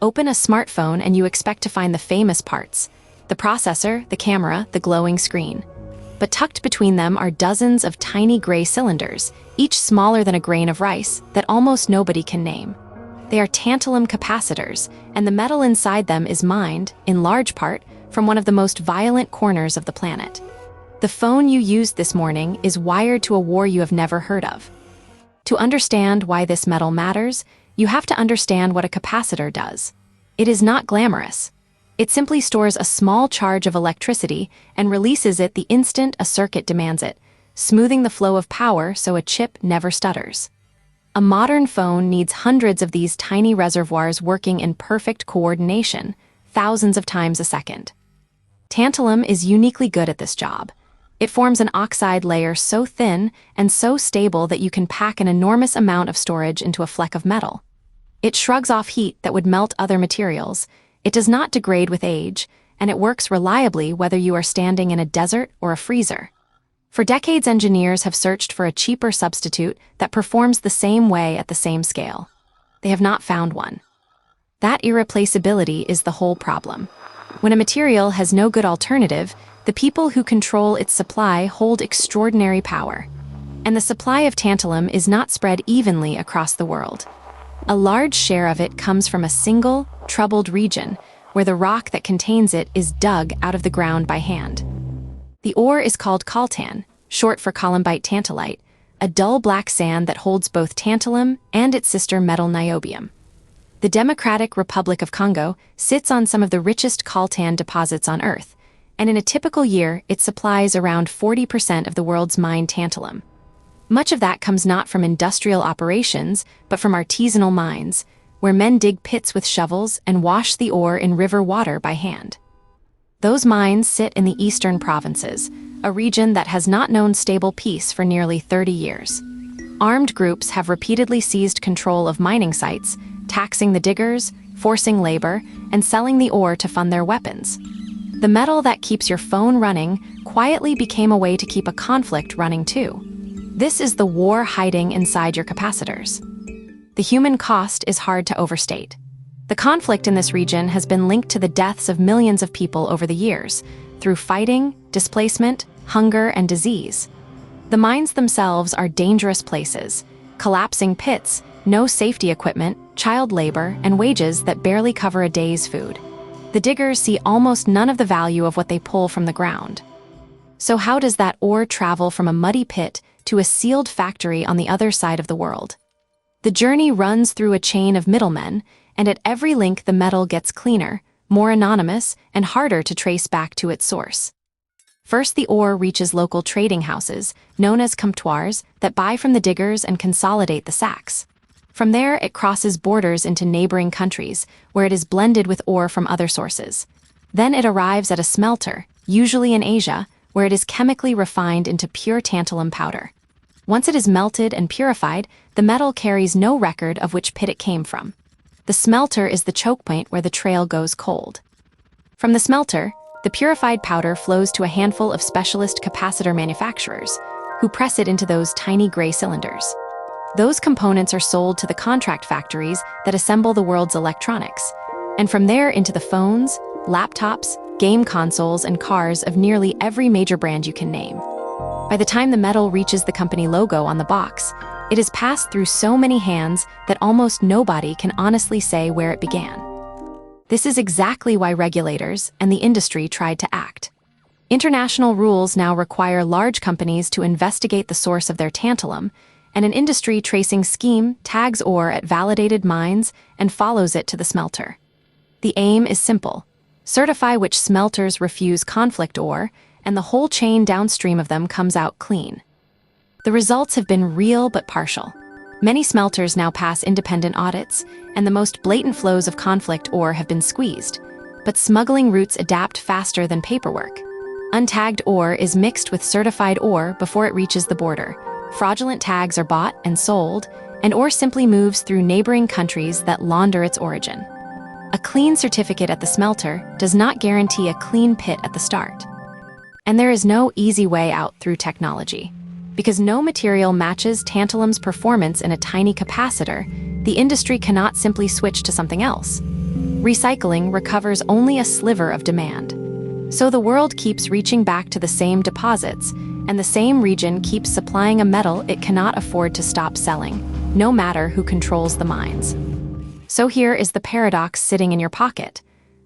Open a smartphone and you expect to find the famous parts: the processor, the camera, the glowing screen. But tucked between them are dozens of tiny gray cylinders, each smaller than a grain of rice, that almost nobody can name. They are tantalum capacitors, and the metal inside them is mined, in large part, from one of the most violent corners of the planet. The phone you used this morning is wired to a war you have never heard of. To understand why this metal matters, you have to understand what a capacitor does. It is not glamorous. It simply stores a small charge of electricity and releases it the instant a circuit demands it, smoothing the flow of power so a chip never stutters. A modern phone needs hundreds of these tiny reservoirs working in perfect coordination, thousands of times a second. Tantalum is uniquely good at this job. It forms an oxide layer so thin and so stable that you can pack an enormous amount of storage into a fleck of metal. It shrugs off heat that would melt other materials. It does not degrade with age, and it works reliably whether you are standing in a desert or a freezer. For decades, engineers have searched for a cheaper substitute that performs the same way at the same scale. They have not found one. That irreplaceability is the whole problem. When a material has no good alternative, the people who control its supply hold extraordinary power. And the supply of tantalum is not spread evenly across the world. A large share of it comes from a single, troubled region, where the rock that contains it is dug out of the ground by hand. The ore is called coltan, short for columbite tantalite, a dull black sand that holds both tantalum and its sister metal niobium. The Democratic Republic of Congo sits on some of the richest coltan deposits on Earth, and in a typical year it supplies around 40% of the world's mined tantalum. Much of that comes not from industrial operations, but from artisanal mines, where men dig pits with shovels and wash the ore in river water by hand. Those mines sit in the eastern provinces, a region that has not known stable peace for nearly 30 years. Armed groups have repeatedly seized control of mining sites, taxing the diggers, forcing labor, and selling the ore to fund their weapons. The metal that keeps your phone running quietly became a way to keep a conflict running too. This is the war hiding inside your capacitors. The human cost is hard to overstate. The conflict in this region has been linked to the deaths of millions of people over the years, through fighting, displacement, hunger, and disease. The mines themselves are dangerous places: collapsing pits, no safety equipment, child labor, and wages that barely cover a day's food. The diggers see almost none of the value of what they pull from the ground. So how does that ore travel from a muddy pit to a sealed factory on the other side of the world? The journey runs through a chain of middlemen, and at every link the metal gets cleaner, more anonymous, and harder to trace back to its source. First, the ore reaches local trading houses, known as comptoirs, that buy from the diggers and consolidate the sacks. From there, it crosses borders into neighboring countries, where it is blended with ore from other sources. Then it arrives at a smelter, usually in Asia, where it is chemically refined into pure tantalum powder. Once it is melted and purified, the metal carries no record of which pit it came from. The smelter is the choke point where the trail goes cold. From the smelter, the purified powder flows to a handful of specialist capacitor manufacturers, who press it into those tiny gray cylinders. Those components are sold to the contract factories that assemble the world's electronics, and from there into the phones, laptops, game consoles, and cars of nearly every major brand you can name. By the time the metal reaches the company logo on the box, it has passed through so many hands that almost nobody can honestly say where it began. This is exactly why regulators and the industry tried to act. International rules now require large companies to investigate the source of their tantalum, and an industry tracing scheme tags ore at validated mines and follows it to the smelter. The aim is simple: certify which smelters refuse conflict ore, and the whole chain downstream of them comes out clean. The results have been real but partial. Many smelters now pass independent audits, and the most blatant flows of conflict ore have been squeezed. But smuggling routes adapt faster than paperwork. Untagged ore is mixed with certified ore before it reaches the border. Fraudulent tags are bought and sold, and ore simply moves through neighboring countries that launder its origin. A clean certificate at the smelter does not guarantee a clean pit at the start. And there is no easy way out through technology. Because no material matches tantalum's performance in a tiny capacitor, the industry cannot simply switch to something else. recycling recovers only a sliver of demand. So the world keeps reaching back to the same deposits, and the same region keeps supplying a metal it cannot afford to stop selling, no matter who controls the mines. So here is the paradox sitting in your pocket.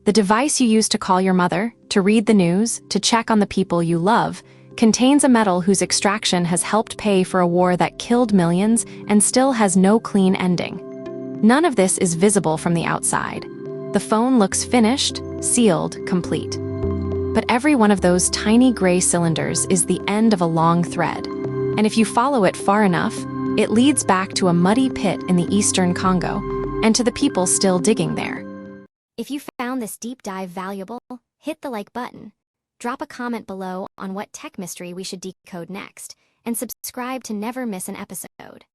The device you use to call your mother, to read the news, to check on the people you love, contains a metal whose extraction has helped pay for a war that killed millions and still has no clean ending. None of this is visible from the outside. The phone looks finished, sealed, complete. But every one of those tiny gray cylinders is the end of a long thread. And if you follow it far enough, it leads back to a muddy pit in the eastern Congo, and to the people still digging there. If you found this deep dive valuable, hit the like button. Drop a comment below on what tech mystery we should decode next, and subscribe to never miss an episode.